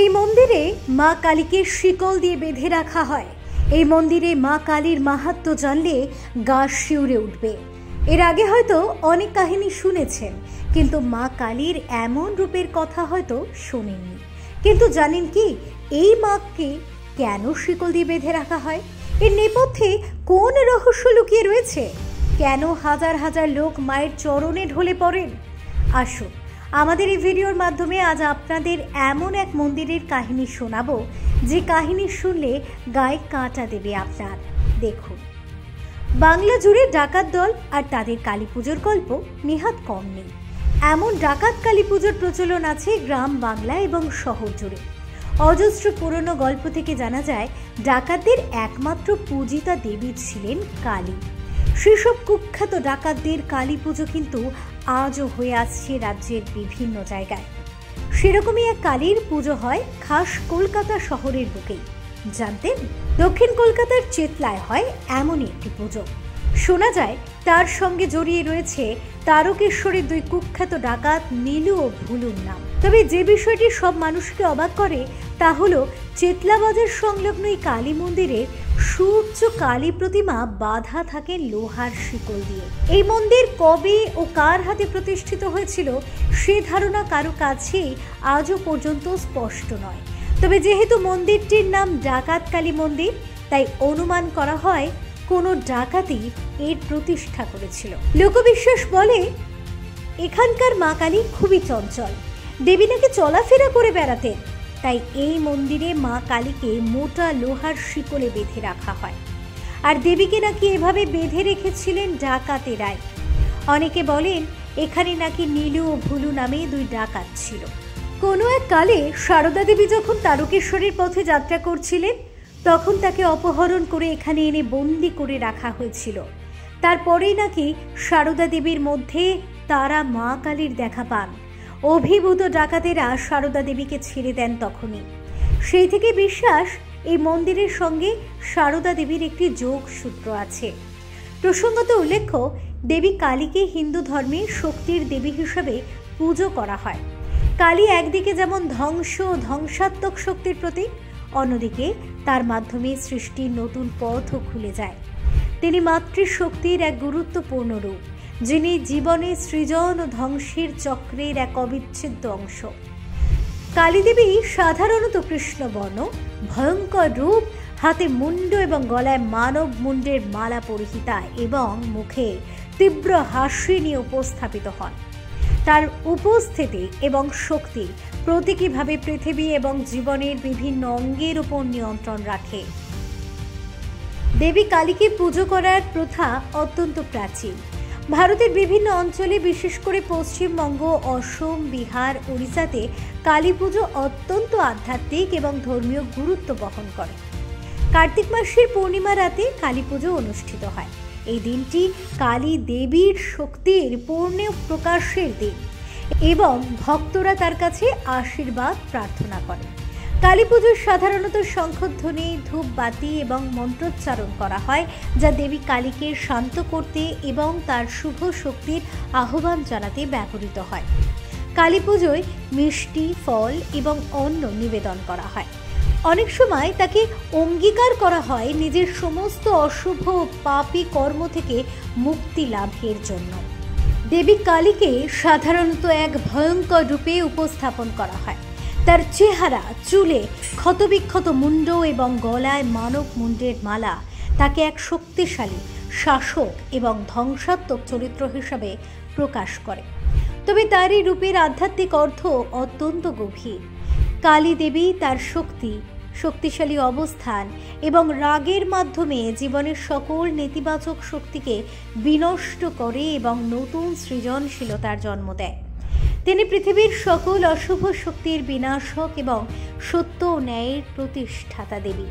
এই মন্দিরে মা কালীকে শিকল দিয়ে বেঁধে রাখা হয়। এই মন্দিরে মা কালীর মাহাত্ম্য জানলে গা শিউরে উঠবে। এর আগে হয়তো অনেক কাহিনী শুনেছেন, কিন্তু মা কালীর এমন রূপের কথা হয়তো শোনেননি। কিন্তু জানেন কি, এই মাকে কেন শিকল দিয়ে বেঁধে রাখা হয়? এর নেপথ্যে কোন রহস্য লুকিয়ে রয়েছে? কেন হাজার হাজার লোক মায়ের চরণে ঢলে পড়েন? আসুন, আমাদের এই ভিডিওর মাধ্যমে আজ আপনাদের এমন এক মন্দিরের কাহিনী শোনাবো, যে কাহিনী শুনলে গায়ে কাঁটা দেবে আপনার। দেখুন, বাংলা জুড়ে ডাকাত দল আর তাদের কালী পুজোর গল্প নেহাত কম নেই। এমন ডাকাত কালী পুজোর প্রচলন আছে গ্রাম বাংলা এবং শহর জুড়ে। অজস্র পুরনো গল্প থেকে জানা যায়, ডাকাতদের একমাত্র পূজিতা দেবী ছিলেন কালী। সেসব কুখ্যাত ডাকাতদের কালী পুজো কিন্তু আজও হয়ে আসছে রাজ্যের বিভিন্ন জায়গায়। সেরকমই এক কালীর পুজো হয় খাস কলকাতা শহরের বুকেই। জানতেন? দক্ষিণ কলকাতার চেতলায় হয় এমনই একটি পুজো। শোনা যায় তার সঙ্গে জড়িয়ে রয়েছে তারকেশ্বরের দুই কুখ্যাত ডাকাত নীলু ও ভুলুর নাম। তবে যে বিষয়টি সব মানুষকে অবাক করে তা হলো, চেতলা বাজার সংলগ্ন এই কালী মন্দিরে সূর্য কালী প্রতিমা বাঁধা থাকে লোহার শিকল দিয়ে। এই মন্দির কবে ও কার হাতে প্রতিষ্ঠিত হয়েছিল সে ধারণা কারো কাছেই আজও পর্যন্ত স্পষ্ট নয়। তবে যেহেতু মন্দিরটির নাম ডাকাত কালী মন্দির, তাই অনুমান করা হয় কোনো ডাকাতই এর প্রতিষ্ঠা করেছিল। লোকবিশ্বাস বলে, এখানকার মা কালী খুবই চঞ্চল। দেবী নাকি চলাফেরা করে বেড়াতেন, তাই এই মন্দিরে মা কালীকে মোটা লোহার শিকলে বেঁধে রাখা হয়। আর দেবীকে নাকি এভাবে বেঁধে রেখেছিলেন ডাকাতেরাই। অনেকে বলেন এখানে নাকি নীলু ও ভুলু নামে দুই ডাকাত ছিল। কোনো এক কালে সারদা দেবী যখন তারকেশ্বরের পথে যাত্রা করছিলেন, তখন তাকে অপহরণ করে এখানে এনে বন্দি করে রাখা হয়েছিল। তারপরেই নাকি সারদা দেবীর মধ্যে তারা মা কালীর দেখা পান। অভিভূত ডাকাতেরা সারদা দেবীকে ছেড়ে দেন তখনই। সেই থেকে বিশ্বাস, এই মন্দিরের সঙ্গে সারদা দেবীর একটি যোগসূত্র আছে। প্রসঙ্গত উল্লেখ্য, দেবী কালীকে হিন্দু ধর্মে শক্তির দেবী হিসেবে পুজো করা হয়। কালী একদিকে যেমন ধ্বংস ও ধ্বংসাত্মক শক্তির প্রতীক, অন্যদিকে তার মাধ্যমে সৃষ্টির নতুন পথও খুলে যায়। তিনি মাতৃশক্তির এক গুরুত্বপূর্ণ রূপ, যিনি জীবনে সৃজন ও ধ্বংসের চক্রের এক অবিচ্ছেদ্য অংশ। কালীদেবী সাধারণত কৃষ্ণবর্ণ, ভয়ঙ্কর রূপ, হাতে মুন্ড এবং গলায় মানব মুন্ডের মালা পরিহিতা এবং মুখে তীব্র হাসি নিয়ে উপস্থাপিত হন। তার উপস্থিতি এবং শক্তি প্রতীকীভাবে পৃথিবী এবং জীবনের বিভিন্ন অঙ্গের উপর নিয়ন্ত্রণ রাখে। দেবী কালীকে পুজো করার প্রথা অত্যন্ত প্রাচীন। ভারতের বিভিন্ন অঞ্চলে, বিশেষ করে পশ্চিমবঙ্গ, অসম, বিহার, ওড়িশাতে কালী পুজো অত্যন্ত আধ্যাত্মিক এবং ধর্মীয় গুরুত্ব বহন করে। কার্তিক মাসের পূর্ণিমা রাতে কালী পুজো অনুষ্ঠিত হয়। এই দিনটি কালী দেবীর শক্তির পূর্ণ প্রকাশের দিন এবং ভক্তরা তার কাছে আশীর্বাদ প্রার্থনা করে। কালী পুজোর সাধারণত শঙ্খধ্বনি, ধূপবাতি এবং মন্ত্রোচ্চারণ করা হয়, যা দেবী কালীকে শান্ত করতে এবং তার শুভ শক্তির আহ্বান জানাতে ব্যবহৃত হয়। কালী পুজোয় মিষ্টি, ফল এবং অন্ন নিবেদন করা হয়। অনেক সময় তাকে অঙ্গীকার করা হয় নিজের সমস্ত অশুভ পাপী কর্ম থেকে মুক্তি লাভের জন্য। দেবী কালীকে সাধারণত এক ভয়ঙ্কর রূপে উপস্থাপন করা হয়। তার চেহারা, চুলে ক্ষতবিক্ষত মুন্ড এবং গলায় মানব মুন্ডের মালা তাকে এক শক্তিশালী শাসক এবং ধ্বংসাত্মক চরিত্র হিসাবে প্রকাশ করে। তবে তার এই রূপের আধ্যাত্মিক অর্থ অত্যন্ত গভীর। কালী দেবী তার শক্তিশালী অবস্থান এবং রাগের মাধ্যমে জীবনের সকল নেতিবাচক শক্তিকে বিনষ্ট করে এবং নতুন সৃজনশীলতার জন্ম দেয়। তিনি পৃথিবীর সকল অশুভ শক্তির বিনাশক এবং সত্য ও ন্যায়ের প্রতিষ্ঠাতা দেবী।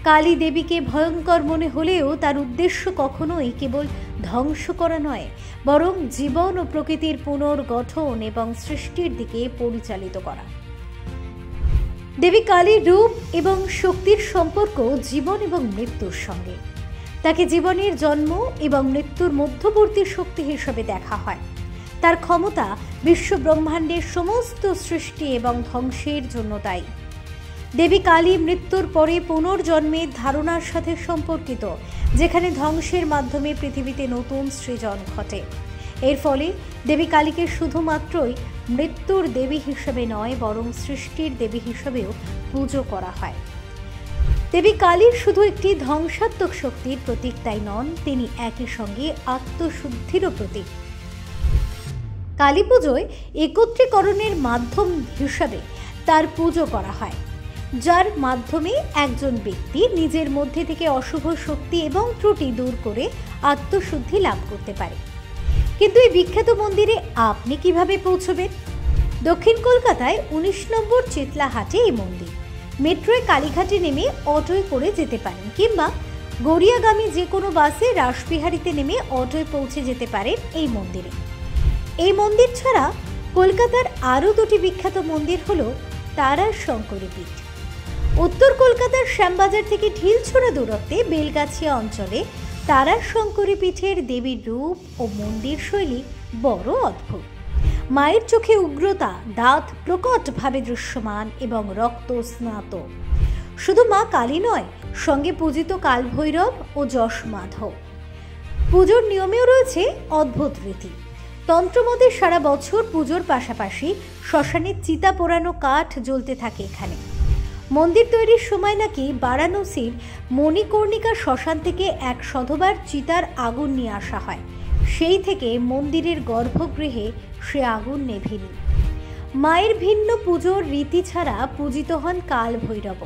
কালী দেবীকে ভয়ঙ্কর মনে হলেও তার উদ্দেশ্য কখনোই কেবল ধ্বংস করা নয়, বরং জীবন ও প্রকৃতির পুনর্গঠন এবং সৃষ্টির দিকে পরিচালিত করা। দেবী কালীর রূপ এবং শক্তির সম্পর্ক জীবন এবং মৃত্যুর সঙ্গে। তাকে জীবনের জন্ম এবং মৃত্যুর মধ্যবর্তী শক্তি হিসেবে দেখা হয়। তার ক্ষমতা বিশ্ব ব্রহ্মাণ্ডের সমস্ত সৃষ্টি এবং ধ্বংসের জন্য দায়ী। দেবী কালী মৃত্যুর পরে পুনর্জন্মের ধারণার সাথে সম্পর্কিত, যেখানে ধ্বংসের মাধ্যমে পৃথিবীতে নতুন সৃজন ঘটে। এর ফলে দেবী কালীকে শুধুমাত্রই মৃত্যুর দেবী হিসেবে নয়, বরং সৃষ্টির দেবী হিসেবেও পুজো করা হয়। দেবী কালী শুধু একটি ধ্বংসাত্মক শক্তির প্রতীক তাই নন, তিনি একই সঙ্গে আত্মশুদ্ধিরও প্রতীক। কালী পুজোয় একত্রীকরণের মাধ্যম হিসাবে তার পুজো করা হয়, যার মাধ্যমে একজন ব্যক্তি নিজের মধ্যে থেকে অশুভ শক্তি এবং ত্রুটি দূর করে আত্মশুদ্ধি লাভ করতে পারে। কিন্তু এই বিখ্যাত মন্দিরে আপনি কিভাবে পৌঁছবেন? দক্ষিণ কলকাতায় 19 নম্বর চেতলাহাটে এই মন্দির। মেট্রোয় কালীঘাটে নেমে অটোয় করে যেতে পারেন, কিংবা গড়িয়াগামী যে কোনো বাসে রাসবিহারীতে নেমে অটোয় পৌঁছে যেতে পারেন এই মন্দিরে। এই মন্দির ছাড়া কলকাতার আরও দুটি বিখ্যাত মন্দির হলো তারার শঙ্করী পীঠ। উত্তর কলকাতার শ্যামবাজার থেকে ঢিলছোড়া দূরত্বে বেলগাছিয়া অঞ্চলে তারার শঙ্করী পীঠের দেবীর রূপ ও মন্দির শৈলী বড় অদ্ভুত। মায়ের চোখে উগ্রতা, দাঁত প্রকটভাবে দৃশ্যমান এবং রক্ত স্নাত। শুধু মা কালী নয়, সঙ্গে পূজিত কালভৈরব ও যশ মাধব। পুজোর নিয়মেও রয়েছে অদ্ভুত রীতি। তন্ত্রমতে সারা বছর পুজোর পাশাপাশি শ্মশানে চিতা পোড়ানো কাঠ জ্বলতে থাকে এখানে। মন্দির তৈরির সময় নাকি বারাণসীর মণিকর্ণিকা শ্মশান থেকে এক শতবার চিতার আগুন নিয়ে আসা হয়। সেই থেকে মন্দিরের গর্ভগৃহে সে আগুন নেভেনি। মায়ের ভিন্ন পুজোর রীতি ছাড়া পূজিত হন কাল ভৈরব।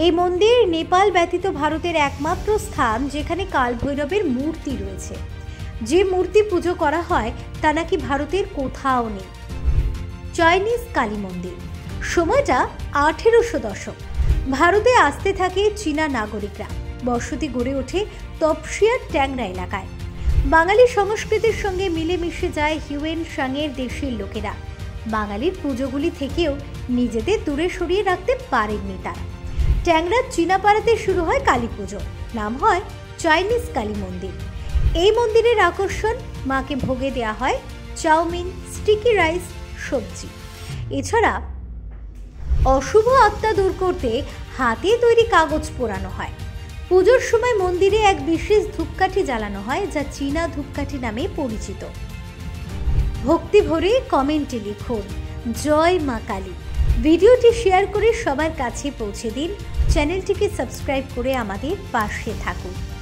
এই মন্দির নেপাল ব্যতীত ভারতের একমাত্র স্থান যেখানে কাল ভৈরবের মূর্তি রয়েছে। যে মূর্তি পুজো করা হয় তা নাকি ভারতের কোথাও নেই। চাইনিজ কালী মন্দির। সময়টা 1800 দশক। ভারতে আসতে থাকে চীনা নাগরিকরা। বসতি গড়ে ওঠে তপসিয়ার ট্যাংরা এলাকায়। বাঙালি সংস্কৃতির সঙ্গে মিলেমিশে যায় হিউয়েন সাংয়ের দেশের লোকেরা। বাঙালির পুজোগুলি থেকেও নিজেদের দূরে সরিয়ে রাখতে পারেননি তারা। ট্যাংরার চীনাপাড়াতে শুরু হয় কালী পুজো। নাম হয় চাইনিজ কালী মন্দির। এই মন্দিরের আকর্ষণ, মাকে ভোগে দেয়া হয় চাউমিন, স্টিকি রাইস, সবজি। এছাড়া অশুভ আত্মা দূর করতে হাতে তৈরি কাগজ পোড়ানো হয়। পুজোর সময় মন্দিরে এক বিশেষ ধূপকাঠি জ্বালানো হয়, যা চীনা ধূপকাঠি নামে পরিচিত। ভক্তি ভরে কমেন্টে লিখুন জয় মা কালী। ভিডিওটি শেয়ার করে সবার কাছে পৌঁছে দিন। চ্যানেলটিকে সাবস্ক্রাইব করে আমাদের পাশে থাকুন।